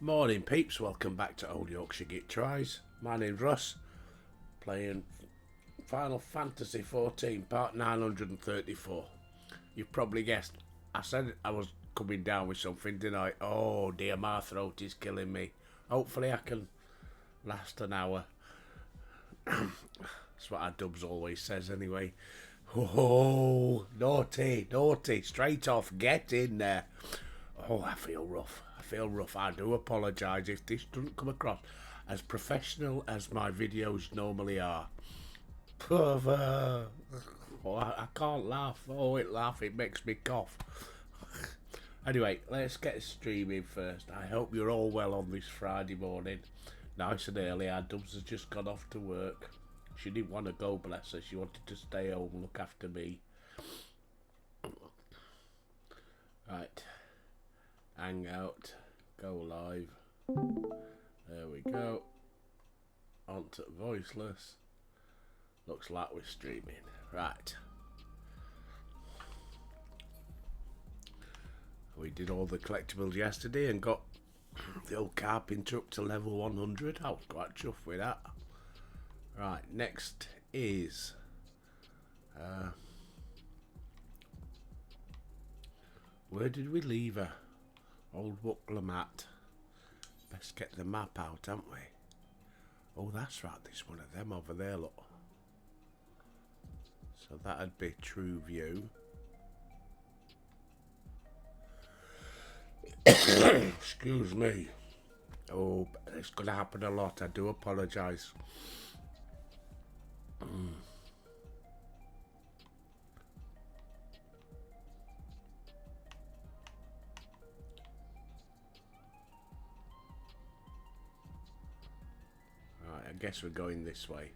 Morning peeps, welcome back to Old Yorkshire Git Tries. My name's Russ, playing Final Fantasy 14, part 934. You've probably guessed, I said I was coming down with something, didn't I? Oh dear, my throat is killing me. Hopefully I can last an hour. That's what our Dubs always says anyway. Oh, naughty, naughty, straight off, get in there. Oh, I feel rough. I do apologise if this doesn't come across as professional as my videos normally are. Oh, I can't laugh. Oh, it makes me cough. Anyway, let's get streaming first. I hope you're all well on this Friday morning. Nice and early. Our Dubs has just gone off to work. She didn't want to go, bless her. She wanted to stay home and look after me. Right. Hang out. Go live. There we go. Onto voiceless. Looks like we're streaming. Right. We did all the collectibles yesterday and got the old carpenter up to level 100. I was quite chuffed with that. Right, next is where did we leave her? Old Wuckler mat. Best get the map out, haven't we? Oh, that's right, there's one of them over there, look. So that'd be True View. Excuse me. Oh, it's going to happen a lot. I do apologise. Right, I guess we're going this way.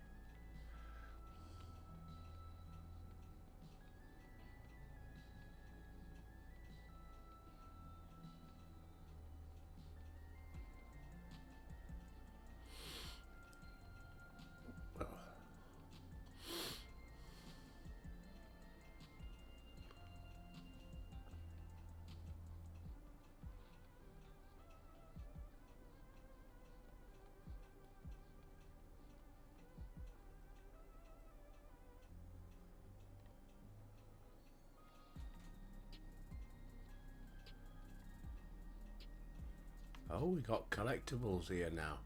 Oh, we got collectibles here now.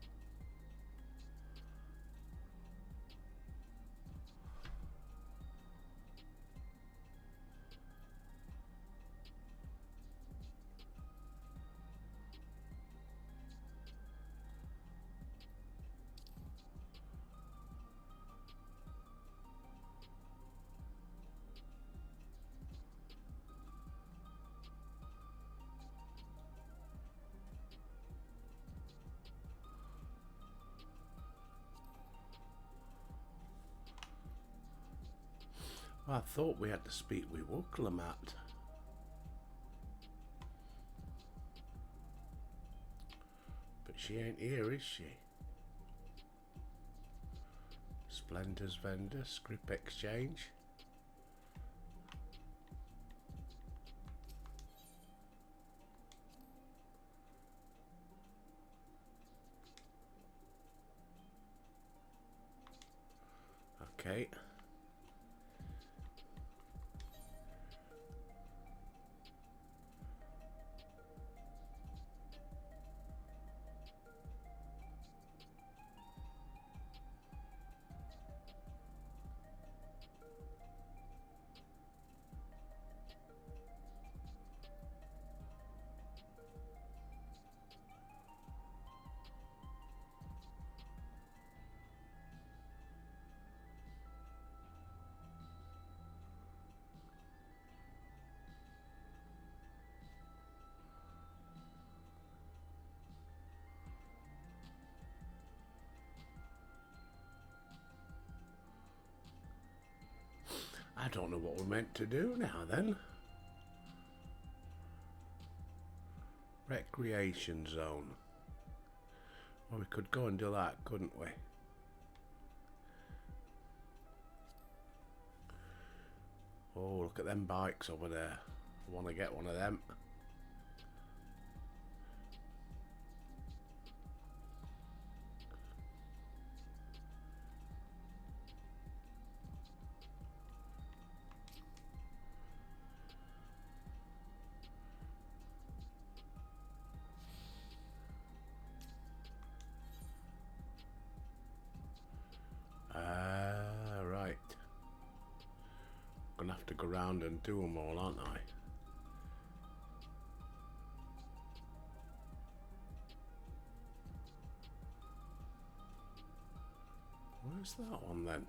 Well, I thought we had to speak with Wucklemat. But she ain't here, is she? Splendor's vendor, script exchange. Okay. I don't know what we're meant to do now then. Recreation zone. Well, we could go and do that, couldn't we? Oh, look at them bikes over there. I want to get one of them. have to go round and do them all, aren't I? Where's that one then?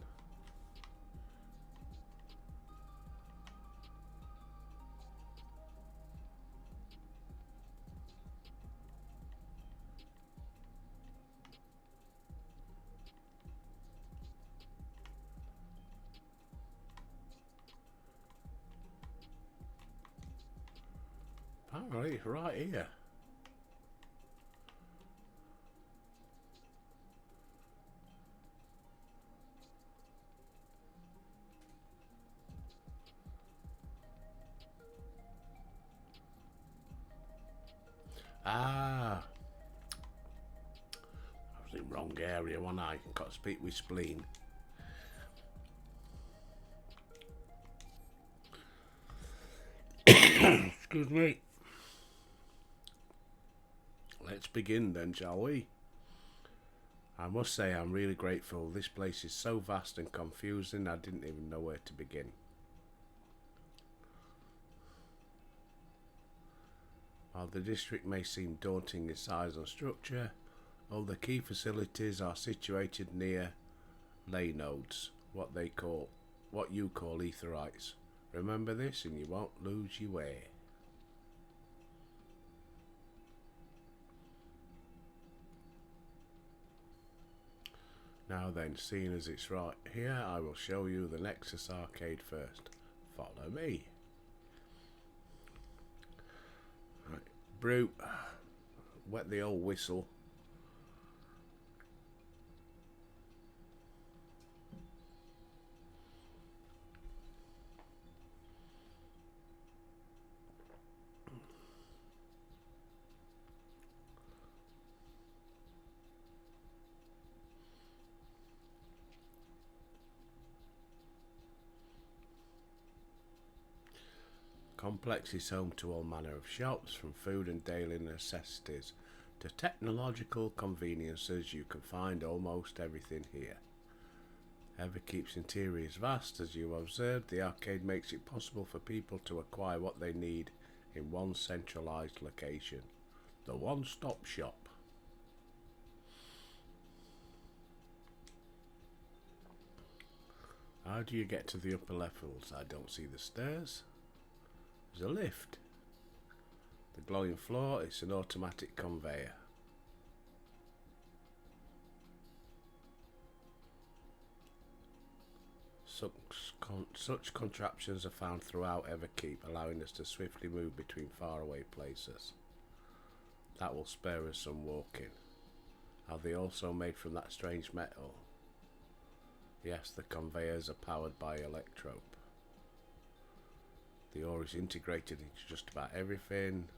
Apparently it's right here. Ah, I was in the wrong area, wasn't I? Got to speak with Spleen. Excuse me. Let's begin then, shall we? I must say I'm really grateful. This place is so vast and confusing I didn't even know where to begin. While the district may seem daunting in size and structure, all the key facilities are situated near ley nodes, what you call aetherytes. Remember this and you won't lose your way. Now then, seeing as it's right here, I will show you the Nexus arcade first. Follow me. Right, Brute, wet the old whistle. Complex is home to all manner of shops, from food and daily necessities to technological conveniences. You can find almost everything here. Everkeep's interior is vast, as you observed. The arcade makes it possible for people to acquire what they need in one centralised location. The one-stop shop. How do you get to the upper levels? I don't see the stairs. There's a lift. The glowing floor is an automatic conveyor. Such contraptions are found throughout Everkeep, allowing us to swiftly move between faraway places. That will spare us some walking. Are they also made from that strange metal? Yes, the conveyors are powered by electrope. The ore is integrated into just about everything.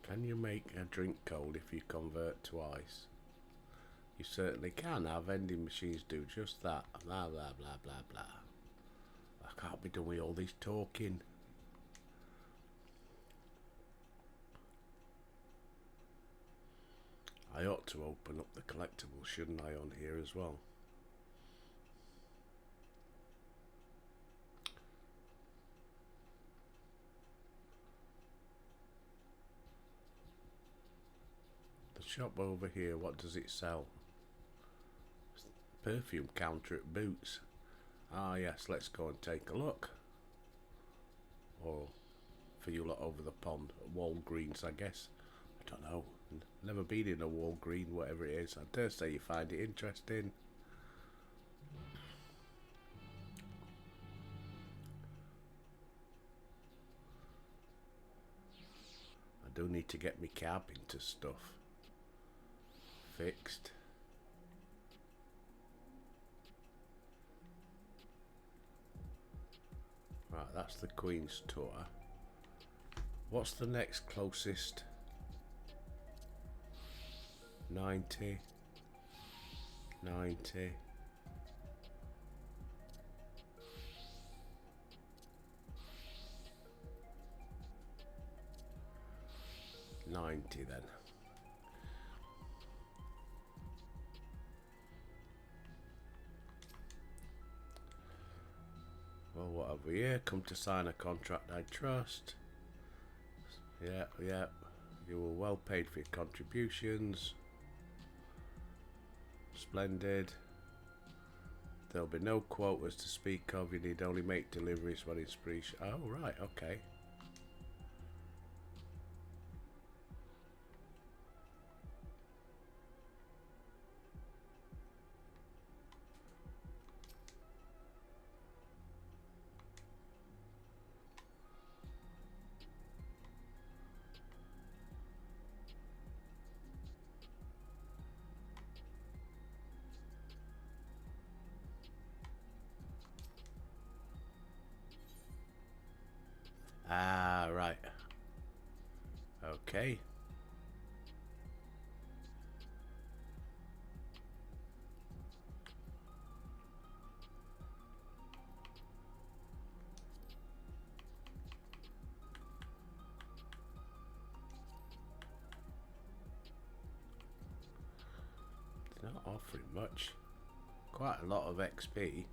Can you make a drink cold if you convert to ice? You certainly can. Our vending machines do just that. Blah blah blah blah blah. I can't be doing all this talking. I ought to open up the collectibles, shouldn't I, on here as well? The shop over here, what does it sell? Perfume counter at Boots. Ah yes, let's go and take a look. Or for you lot over the pond, Walgreens, I guess. I don't know. Never been in a Walgreen, whatever it is. I dare say you find it interesting. I do need to get my cab into stuff fixed. Right, that's the Queen's Tour. What's the next closest? 90. 90 then. Well, what have we here? Come to sign a contract I trust. Yeah, yeah. You were well paid for your contributions. Splendid. There'll be no quotas to speak of. You need only make deliveries when it's free. Oh, right, okay. Ah, right. Okay. It's not offering much. Quite a lot of XP.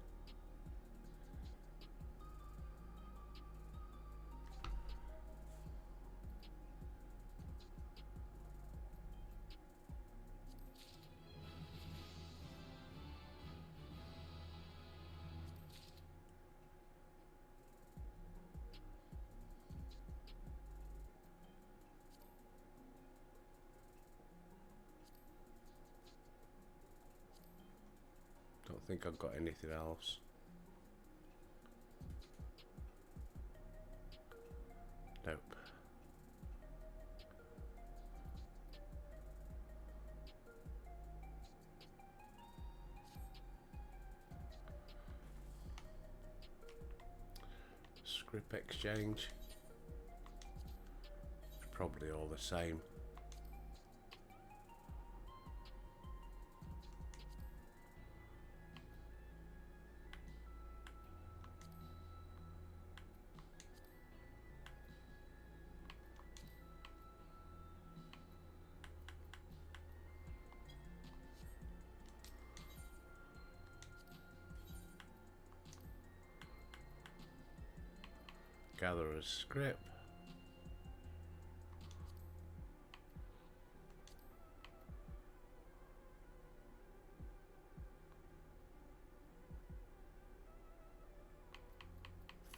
Don't think I've got anything else. Nope. Script exchange. Probably all the same. Gather a script.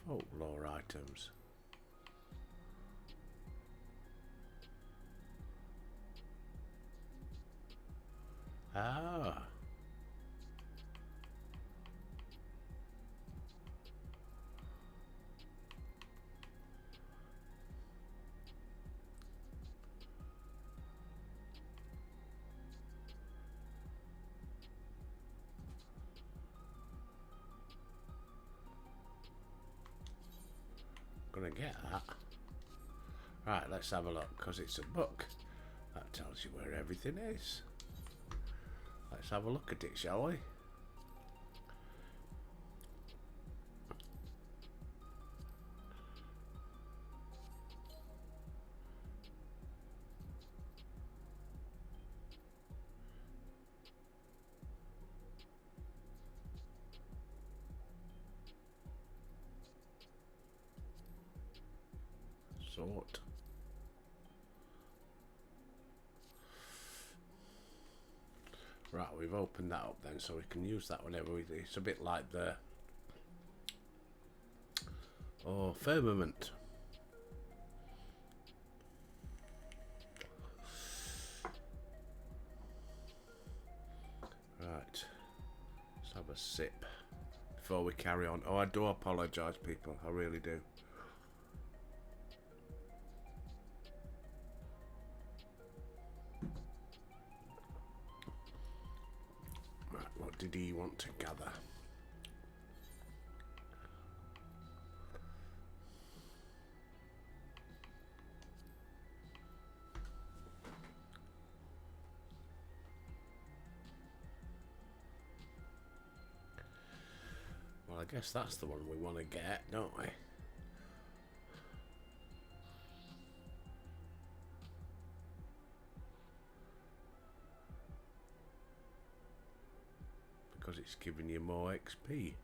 Folklore items. Ah. Gonna get that. Right, let's have a look, because it's a book. That tells you where everything is. Let's have a look at it, shall we? Sort. Right, we've opened that up then, so we can use that whenever we. It's a bit like the firmament. Right, let's have a sip before we carry on. Oh, I do apologise, people. I really do. Right, what did he want to gather? Well, I guess that's the one we want to get, don't we? because it's giving you more XP.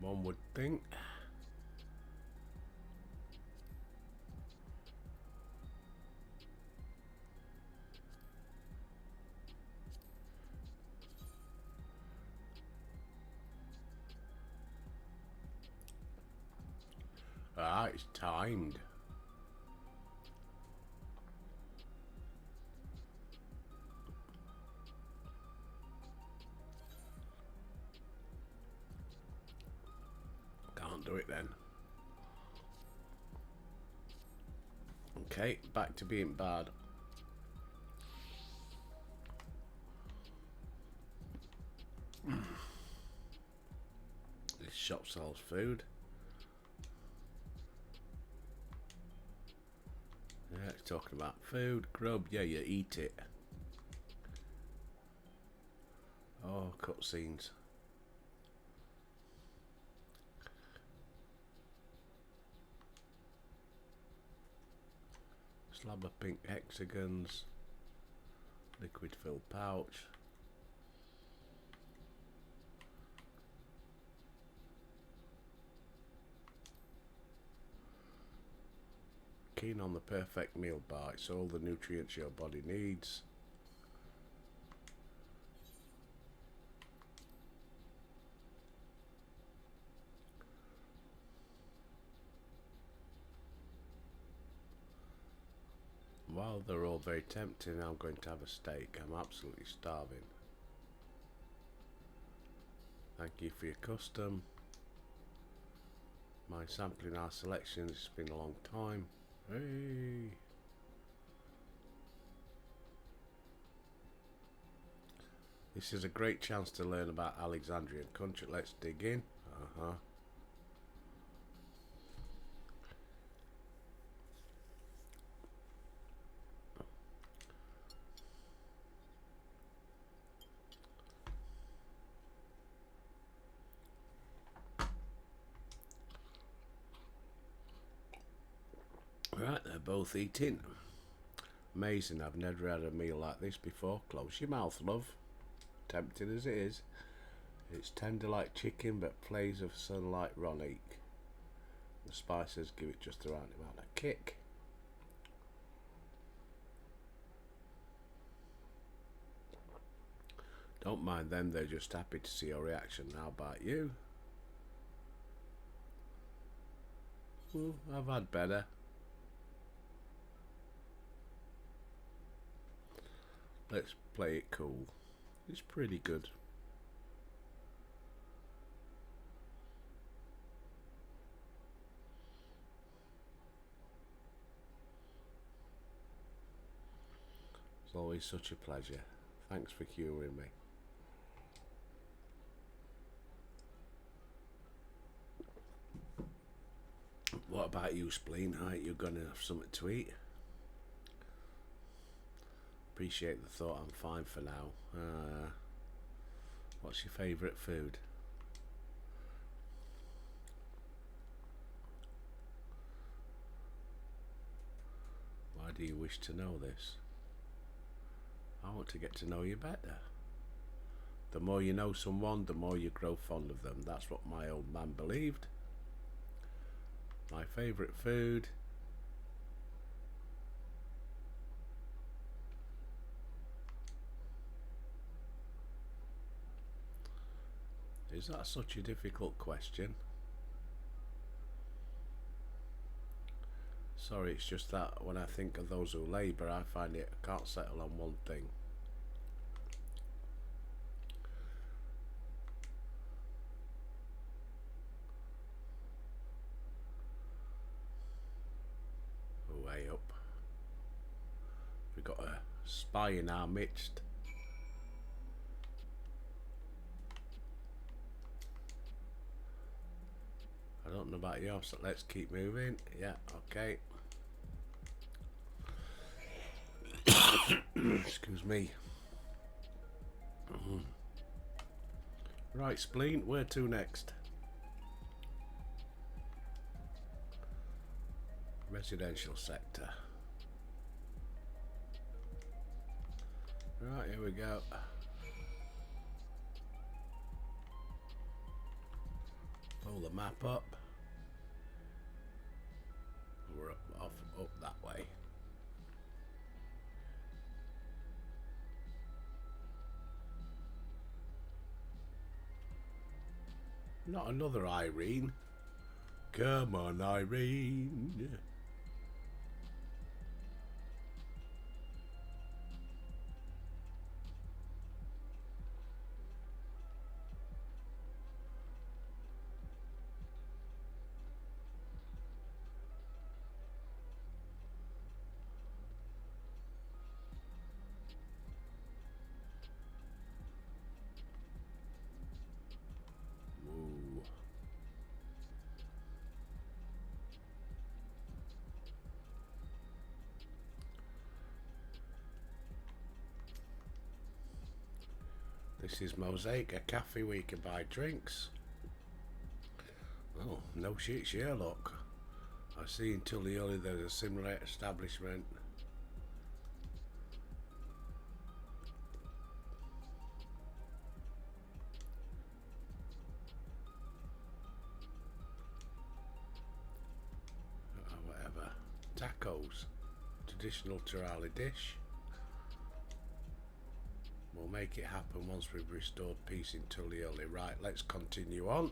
One would think. Ah, it's timed. Can't do it then. Okay, back to being bad. This shop sells food. Yeah, it's talking about food, grub. Yeah, you eat it. Oh, cutscenes. Slab of pink hexagons. Liquid filled pouch. Keen on the perfect meal bar. It's all the nutrients your body needs. While they're all very tempting, I'm going to have a steak. I'm absolutely starving. Thank you for your custom. My sampling our selections. It's been a long time. Hey. This is a great chance to learn about Alexandrian country. Let's dig in. Right, they're both eating. Amazing, I've never had a meal like this before. Close your mouth, love. Tempting as it is. It's tender like chicken, but plays of sunlight Ronique. The spices give it just the right amount of kick. Don't mind them, they're just happy to see your reaction. How about you? Well, I've had better. Let's play it cool. It's pretty good. It's always such a pleasure. Thanks for curing me. What about you, Spleen? You're gonna have something to eat? Appreciate the thought. I'm fine for now. What's your favourite food? Why do you wish to know this? I want to get to know you better. The more you know someone, the more you grow fond of them. That's what my old man believed. My favourite food. Is that such a difficult question? Sorry, it's just that when I think of those who labour, I find I can't settle on one thing. Way up. We've got a spy in our midst. I don't know about you, so let's keep moving. Yeah, okay. Excuse me. Right, Spleen, where to next? Residential sector. Right, here we go. Pull the map up. We're up that way. Not another Irene. Come on, Irene. Ooh. This is Mosaic, a cafe where you can buy drinks. Oh, no shit, Sherlock. I see in Tullyoly there's a similar establishment. Whatever. Tacos. Traditional Turali dish. We'll make it happen once we've restored peace in Tullyoly. Right, let's continue on.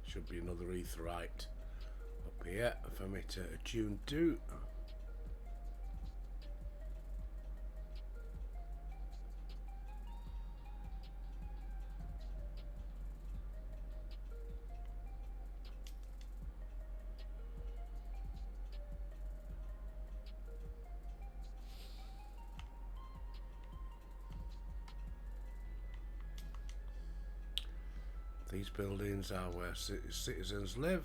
Should be another etherite up here for me to attune to. These buildings are where citizens live.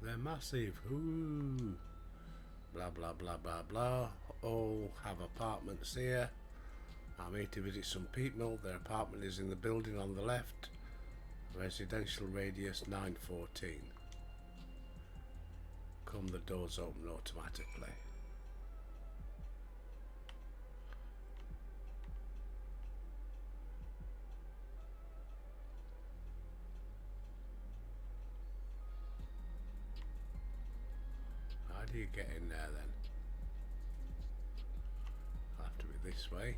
They're massive. Ooh. Blah blah blah blah blah. All have apartments here. I'm here to visit some people. Their apartment is in the building on the left. Residential radius 914. Come, the doors open automatically. How do you get in there then? I'll have to be this way.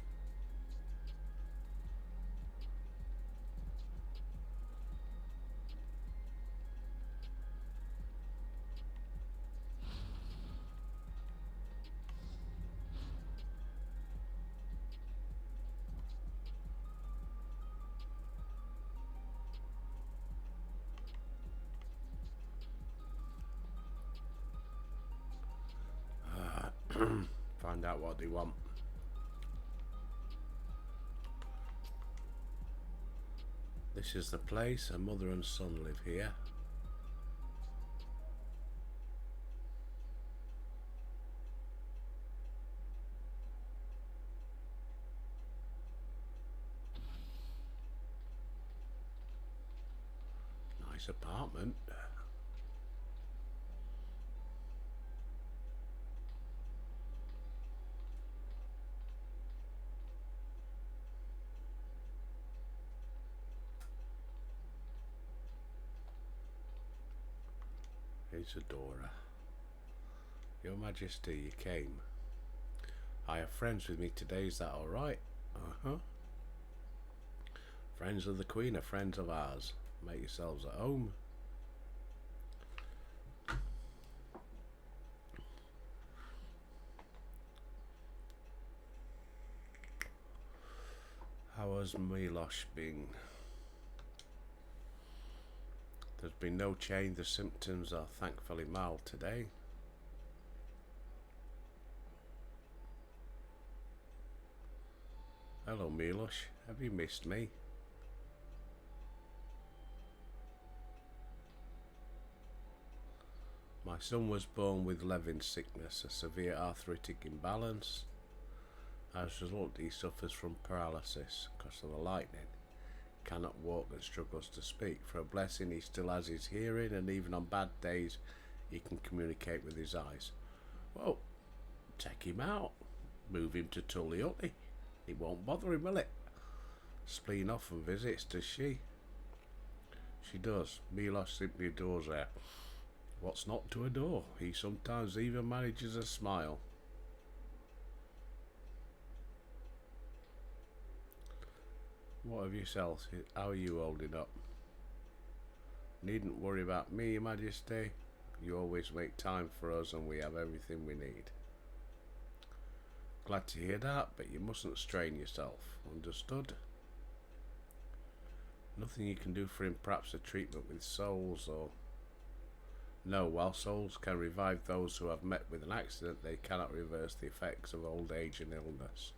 Find out what they want. This is the place. A mother and son live here. Nice apartment. Isadora. Your Majesty, you came. I have friends with me today, is that alright? Uh-huh. Friends of the Queen are friends of ours. Make yourselves at home. How has Milosh been? There's been no change. The symptoms are thankfully mild today. Hello, Milosh. Have you missed me? My son was born with Levin's sickness, a severe arthritic imbalance. As a result, he suffers from paralysis because of the lightning. Cannot walk and struggles to speak. For a blessing, he still has his hearing, and even on bad days, he can communicate with his eyes. Well, take him out. Move him to Tullyhutty. It won't bother him, will it? Spleen often visits, does she? She does. Milos simply adores her. What's not to adore? He sometimes even manages a smile. What of yourself? How are you holding up? Needn't worry about me, Your Majesty. You always make time for us and we have everything we need. Glad to hear that, but you mustn't strain yourself. Understood? Nothing you can do for him, perhaps a treatment with souls or... No, while souls can revive those who have met with an accident, they cannot reverse the effects of old age and illness.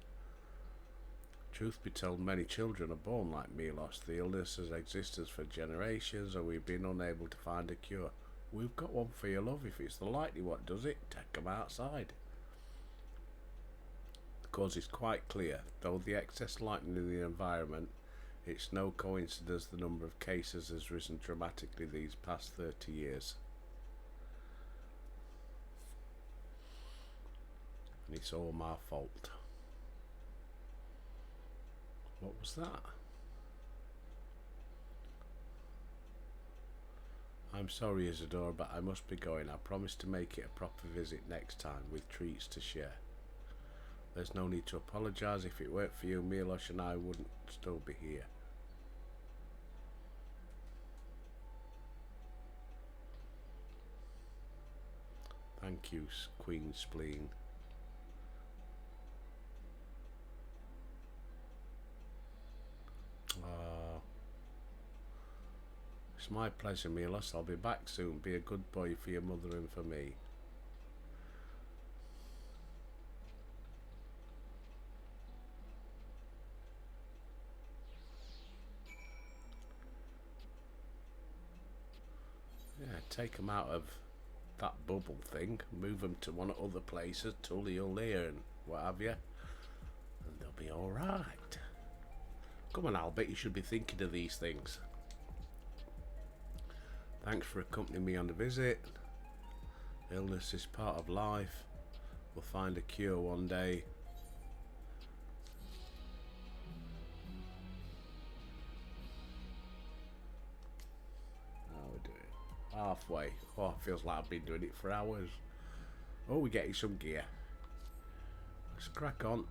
Truth be told, many children are born like Milos. The illness has existed for generations and we've been unable to find a cure. We've got one for your love. If it's the lightning what does it, take them outside. The cause is quite clear. Though the excess lightning in the environment, it's no coincidence the number of cases has risen dramatically these past 30 years. And it's all my fault. What was that? I'm sorry, Isidore, but I must be going. I promise to make it a proper visit next time, with treats to share. There's no need to apologise. If it weren't for you, Milos and I wouldn't still be here. Thank you, Queen Spleen. It's my pleasure, Milos. I'll be back soon. Be a good boy for your mother and for me. Yeah, take them out of that bubble thing, move them to one of other places, Tullyhutty and what have you, and they'll be alright. Come on, Albert, you should be thinking of these things. Thanks for accompanying me on the visit. Illness is part of life. We'll find a cure one day. How are we doing? Halfway. Oh, it feels like I've been doing it for hours. Oh, we're getting some gear. Let's crack on.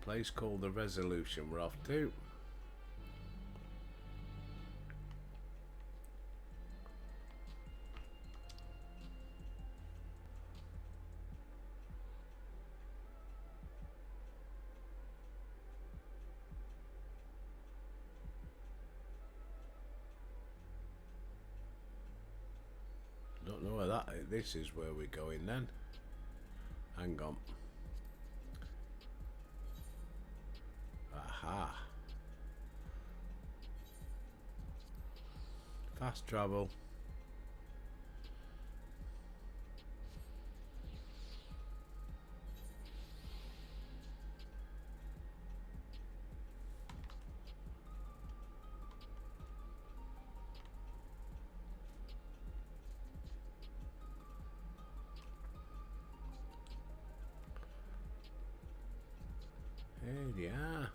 Place called the Resolution we're off to. Don't know where that is. This is where we're going then. Hang on. Aha. Fast travel. There you are.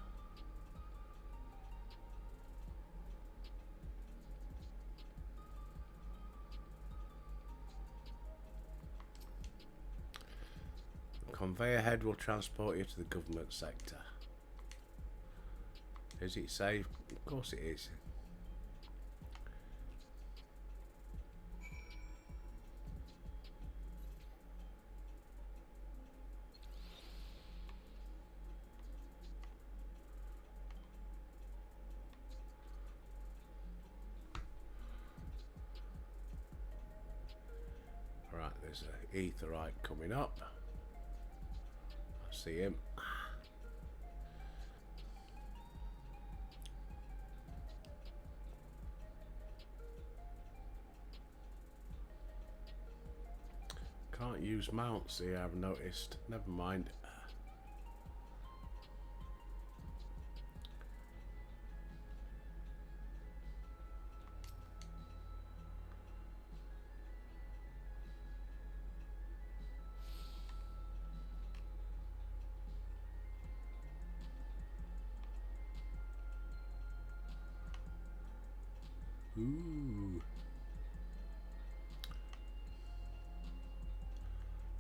The conveyor head will transport you to the government sector. Is it safe? Of course it is. Right, there's an Aetheryte coming up. I see him. Can't use mounts here, I've noticed. Never mind. Ooh.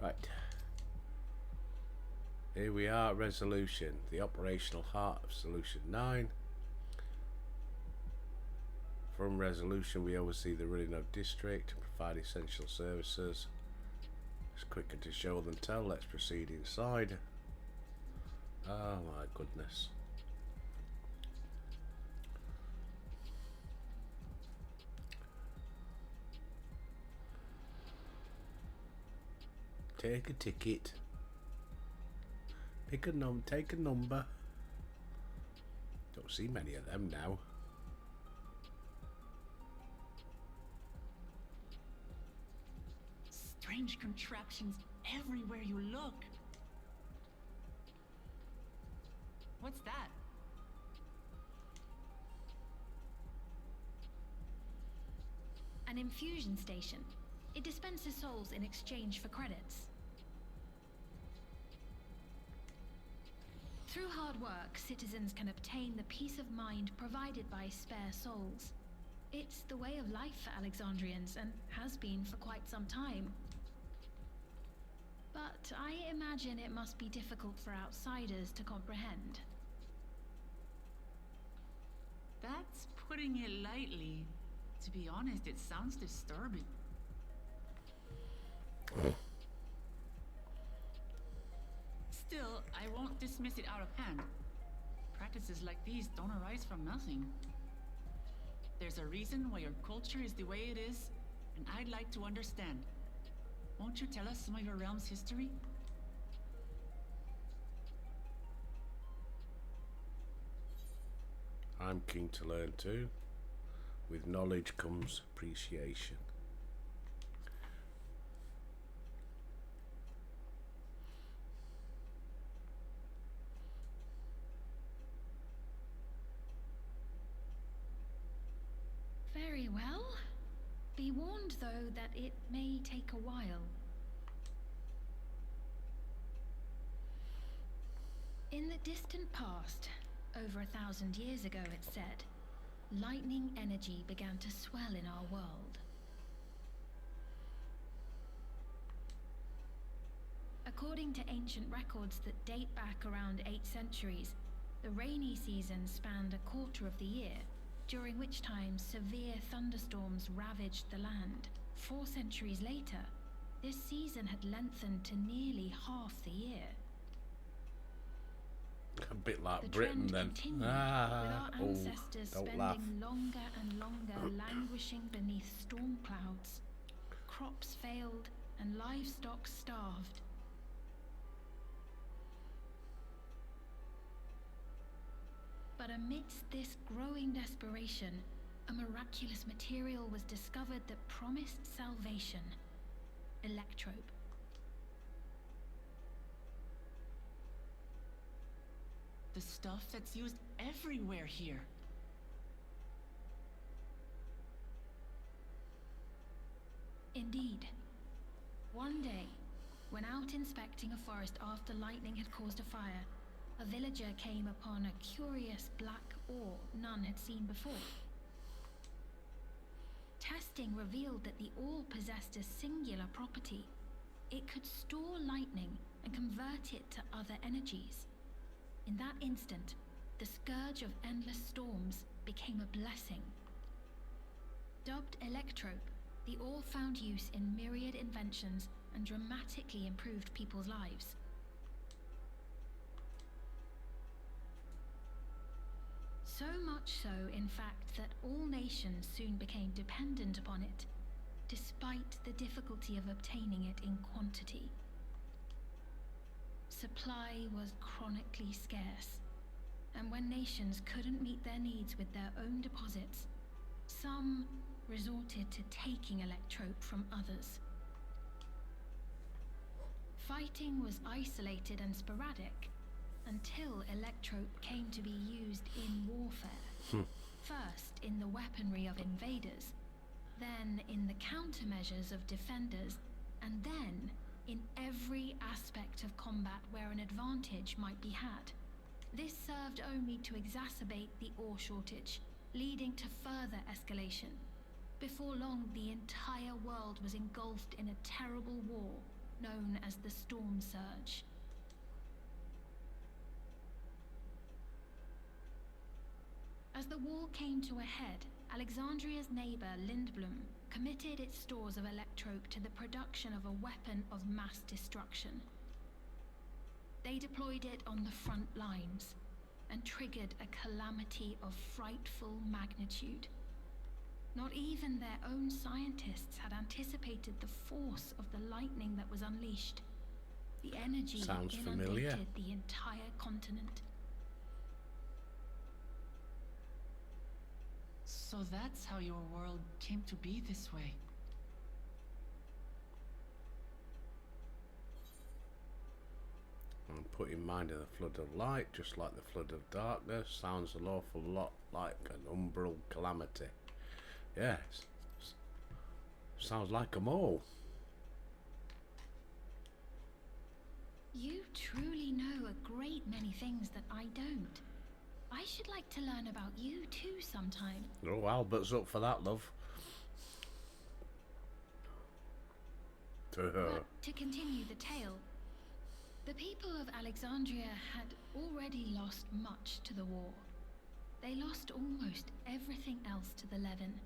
Right. Here we are, resolution. The operational heart of solution 9. From resolution, we oversee the running of district and provide essential services. It's quicker to show than tell. Let's proceed inside. Oh my goodness. Take a ticket. Pick a take a number. Don't see many of them now. Strange contraptions everywhere you look. What's that? An infusion station. It dispenses souls in exchange for credits. Through hard work, citizens can obtain the peace of mind provided by spare souls. It's the way of life for Alexandrians and has been for quite some time. But I imagine it must be difficult for outsiders to comprehend. That's putting it lightly. To be honest, it sounds disturbing. Still, I won't dismiss it out of hand. Practices like these don't arise from nothing. There's a reason why your culture is the way it is, and I'd like to understand. Won't you tell us some of your realm's history? I'm keen to learn too. With knowledge comes appreciation. Very well. Be warned, though, that it may take a while. In the distant past, over 1,000 years ago, it's said, lightning energy began to swell in our world. According to ancient records that date back around 8 centuries, the rainy season spanned a quarter of the year, during which time severe thunderstorms ravaged the land. 4 centuries later, this season had lengthened to nearly half the year. A bit like The Britain trend then. continued, with our Oh, ancestors don't spending laugh. longer and longer languishing beneath storm clouds. Crops failed and livestock starved. But amidst this growing desperation, a miraculous material was discovered that promised salvation. Electrope. The stuff that's used everywhere here. Indeed. One day, when out inspecting a forest after lightning had caused a fire, a villager came upon a curious black ore none had seen before. Testing revealed that the ore possessed a singular property. It could store lightning and convert it to other energies. In that instant, the scourge of endless storms became a blessing. Dubbed Electrope, the ore found use in myriad inventions and dramatically improved people's lives. So much so, in fact, that all nations soon became dependent upon it, despite the difficulty of obtaining it in quantity. Supply was chronically scarce, and when nations couldn't meet their needs with their own deposits, some resorted to taking Electrope from others. Fighting was isolated and sporadic until Electrope came to be used in warfare. First in the weaponry of invaders, then in the countermeasures of defenders, and then in every aspect of combat where an advantage might be had. This served only to exacerbate the ore shortage, leading to further escalation. Before long, the entire world was engulfed in a terrible war known as the Storm Surge. As the war came to a head, Alexandria's neighbor Lindblum committed its stores of Electrope to the production of a weapon of mass destruction. They deployed it on the front lines and triggered a calamity of frightful magnitude. Not even their own scientists had anticipated the force of the lightning that was unleashed. The energy Sounds inundated familiar. the entire continent. So that's how your world came to be this way. I'm put in mind of the flood of light, just like the flood of darkness. Sounds an awful lot like an umbral calamity. Yes. Sounds like 'em all. You truly know a great many things that I don't. I should like to learn about you too sometime. Oh, Albert's up for that, love. But to continue the tale, the people of Alexandria had already lost much to the war. They lost almost everything else to the Levin.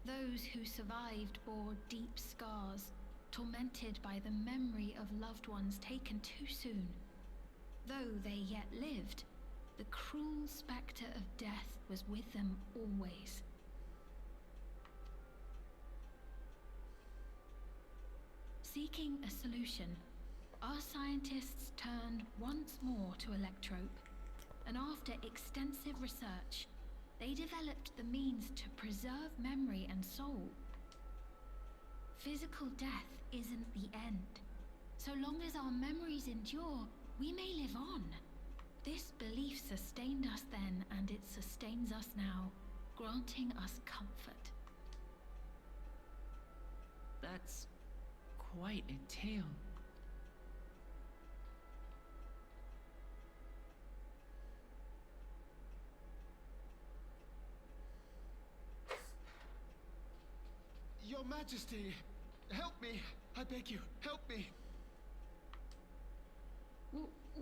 Those who survived bore deep scars, tormented by the memory of loved ones taken too soon. Though they yet lived, the cruel spectre of death was with them always. Seeking a solution, our scientists turned once more to Electrope, and after extensive research, they developed the means to preserve memory and soul. Physical death isn't the end. So long as our memories endure, we may live on. This belief sustained us then, and it sustains us now, granting us comfort. That's quite a tale. Your Majesty, help me. I beg you, help me.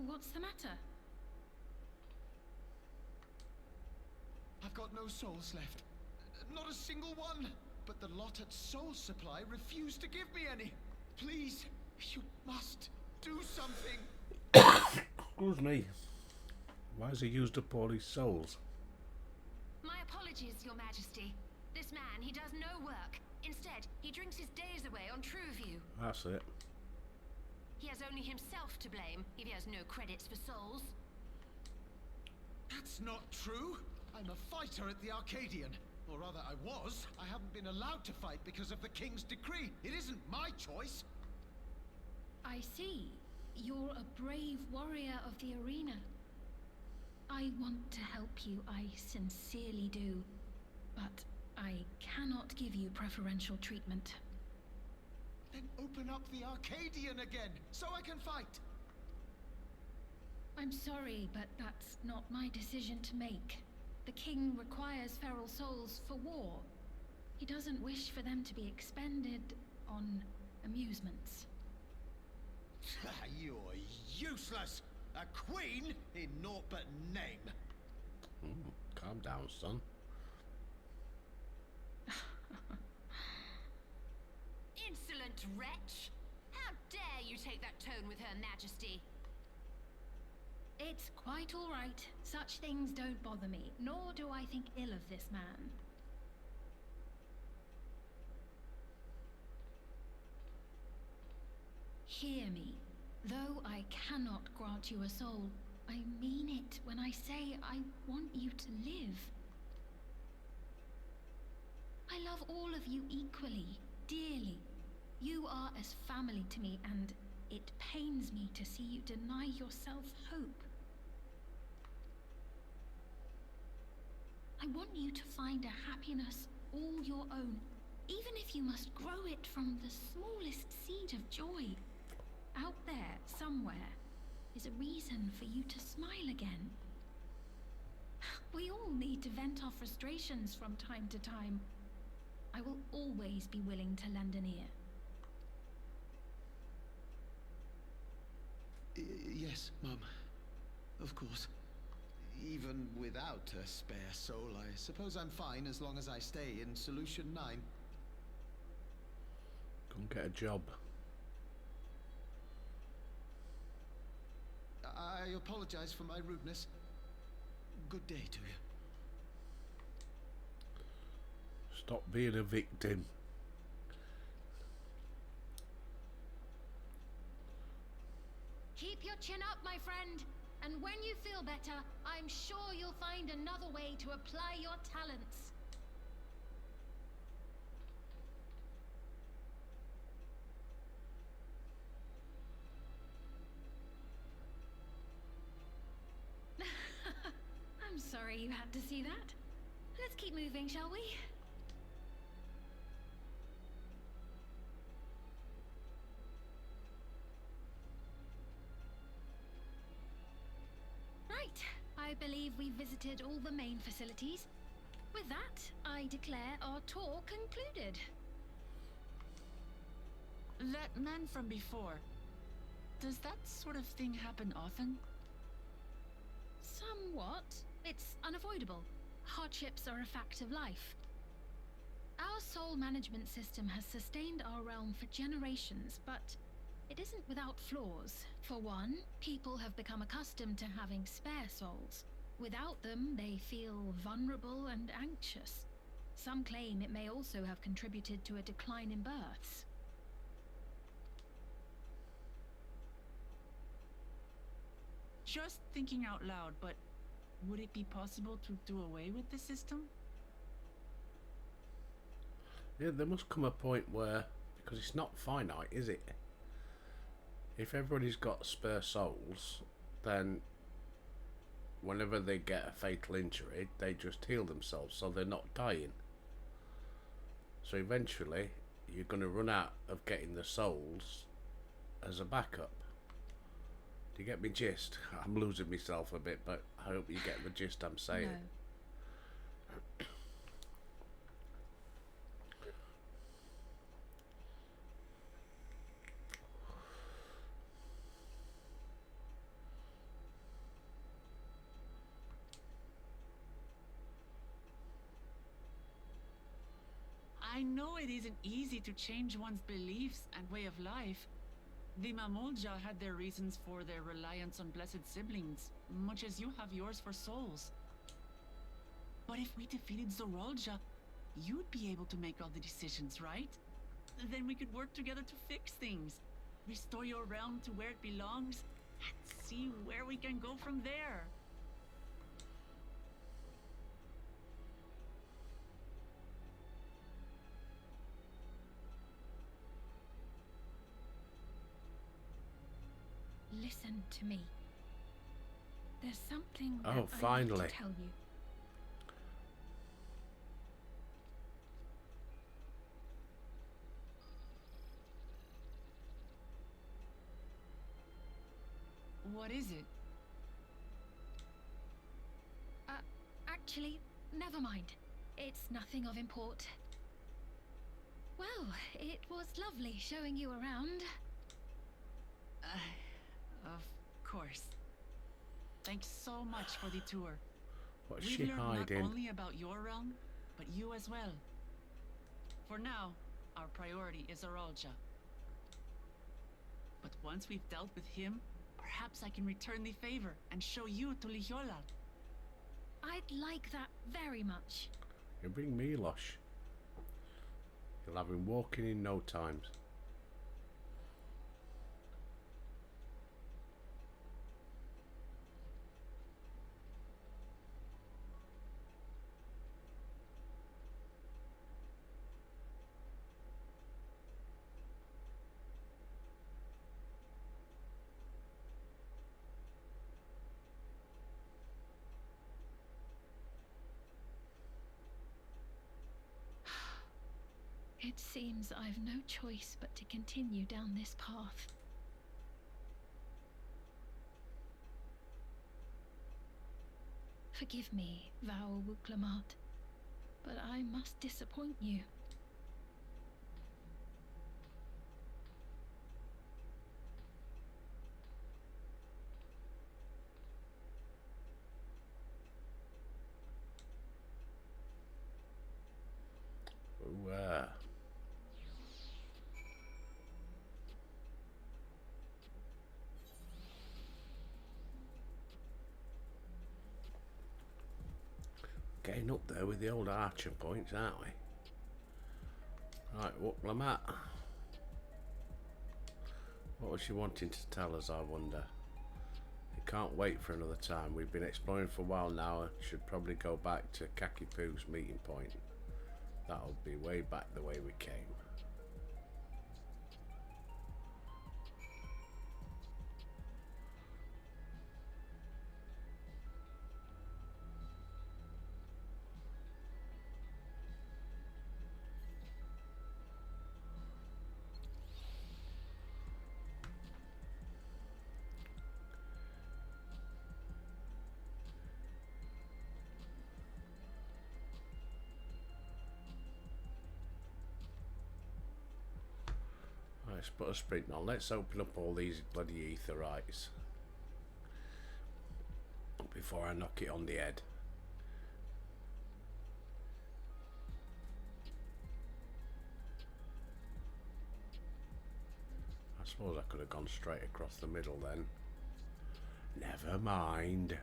What's the matter? I've got no souls left. Not a single one. But the lot at Soul Supply refused to give me any. Please, you must do something. Excuse me. Why has he used up all his souls? My apologies, Your Majesty. This man, he does no work. Instead, he drinks his days away on Trueview. That's it. He has only himself to blame if he has no credits for souls. That's not true. I'm a fighter at the Arcadian. Or rather, I was. I haven't been allowed to fight because of the King's decree. It isn't my choice. I see. You're a brave warrior of the arena. I want to help you, I sincerely do. But I cannot give you preferential treatment. Then open up the Arcadian again, so I can fight. I'm sorry, but that's not my decision to make. The king requires feral souls for war. He doesn't wish for them to be expended on amusements. You're useless. A queen in naught but name. Calm down, son. Insolent wretch! How dare you take that tone with Her Majesty? It's quite all right. Such things don't bother me, nor do I think ill of this man. Hear me. Though I cannot grant you a soul, I mean it when I say I want you to live. I love all of you equally, dearly. You are as family to me, and it pains me to see you deny yourself hope. I want you to find a happiness all your own, even if you must grow it from the smallest seed of joy. Out there, somewhere, is a reason for you to smile again. We all need to vent our frustrations from time to time. I will always be willing to lend an ear. Yes, Mum. Of course. Even without a spare soul, I suppose I'm fine as long as I stay in Solution 9. Go and get a job. I apologize for my rudeness. Good day to you. Stop being a victim. Keep your chin up, my friend. And when you feel better, I'm sure you'll find another way to apply your talents. I'm sorry you had to see that. Let's keep moving, shall we? Right. I believe we visited all the main facilities. With that, I declare our tour concluded. That man from before, does that sort of thing happen often? Somewhat. It's unavoidable. Hardships are a fact of life. Our soul management system has sustained our realm for generations, but it isn't without flaws. For one, people have become accustomed to having spare souls. Without them, they feel vulnerable and anxious. Some claim it may also have contributed to a decline in births. Just thinking out loud, but would it be possible to do away with the system? Yeah, there must come a point where, because it's not finite, is it? If everybody's got spare souls, then whenever they get a fatal injury, they just heal themselves, so they're not dying. So eventually, you're going to run out of getting the souls as a backup. Do you get me gist? I'm losing myself a bit, but I hope you get the gist I'm saying. No. I know it isn't easy to change one's beliefs and way of life. The Mamolja had their reasons for their reliance on blessed siblings, much as you have yours for souls. But if we defeated Zorolja, you'd be able to make all the decisions, right? Then we could work together to fix things, restore your realm to where it belongs, and see where we can go from there. Listen to me. There's something that Oh, I need finally. to tell you. What is it? Actually, never mind. It's nothing of import. Well, it was lovely showing you around. Of course. Thanks so much for the tour. What's We've she learned hiding? not only about your realm, but you as well. For now, our priority is Aralja. But once we've dealt with him, perhaps I can return the favor and show you to Lihiola. I'd like that very much. You bring Milosh. You'll have him walking in no time. It seems I've no choice but to continue down this path. Forgive me, Val Wuklamart, but I must disappoint you. Ooh, getting up there with the old archer points, aren't we? Right, Wuklamart. What was she wanting to tell us, I wonder? You can't wait for another time. We've been exploring for a while now. Should probably go back to Kakipoo's meeting point. That'll be way back the way we came. Let's put a sprint on. Let's open up all these bloody aetherites before I knock it on the head. I suppose I could have gone straight across the middle then. Never mind.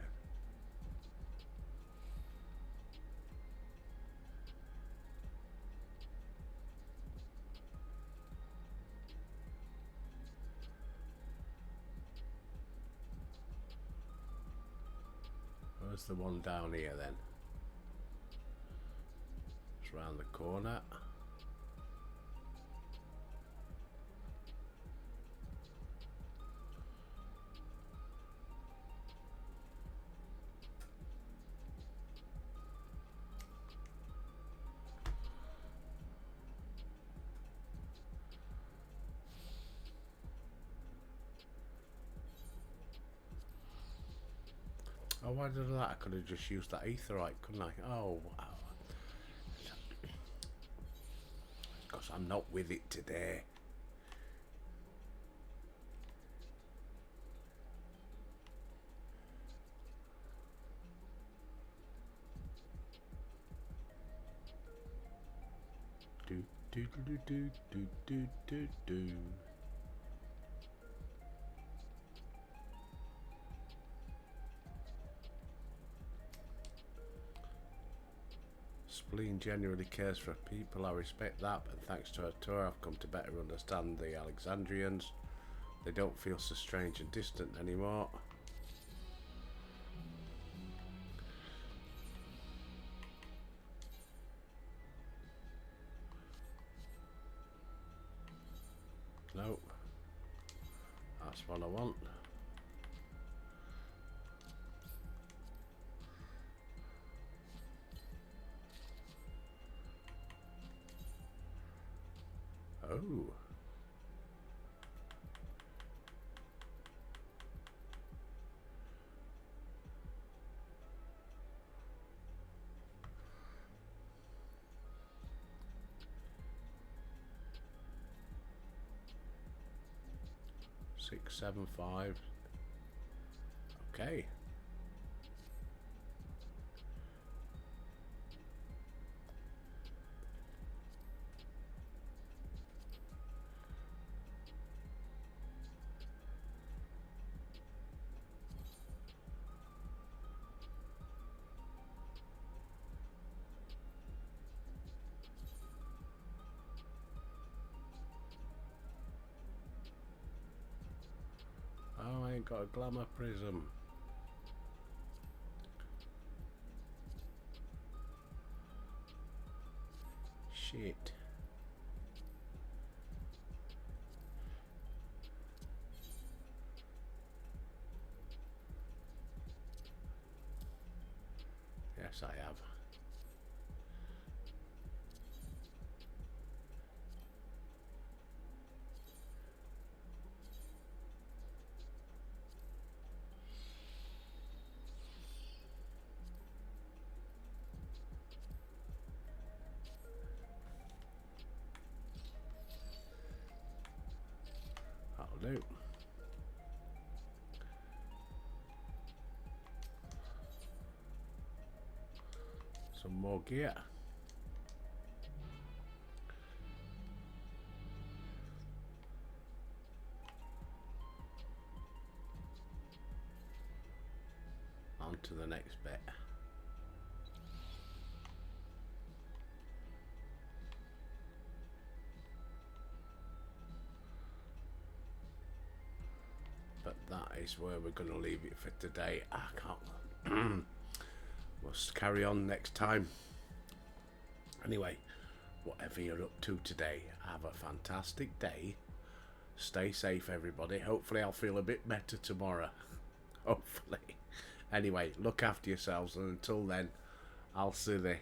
Where's the one down here then? It's round the corner. Oh, why did that? I could have just used that aetherite, couldn't I? Oh, wow. Because I'm not with it today. Do do do do do do do do. Spleen genuinely cares for people. I respect that, but thanks to her tour, I've come to better understand the Alexandrians. They don't feel so strange and distant anymore. No, that's what I want. Oh. Six, 7, 5. Okay. Oh, I ain't got a glamour prism. Shit. Yes, I have. do. Some more gear. On to the next bit. But that is where we're going to leave it for today. I can't. We'll carry on next time. Anyway, whatever you're up to today, have a fantastic day. Stay safe, everybody. Hopefully I'll feel a bit better tomorrow. Hopefully. Anyway, look after yourselves, and until then, I'll see you.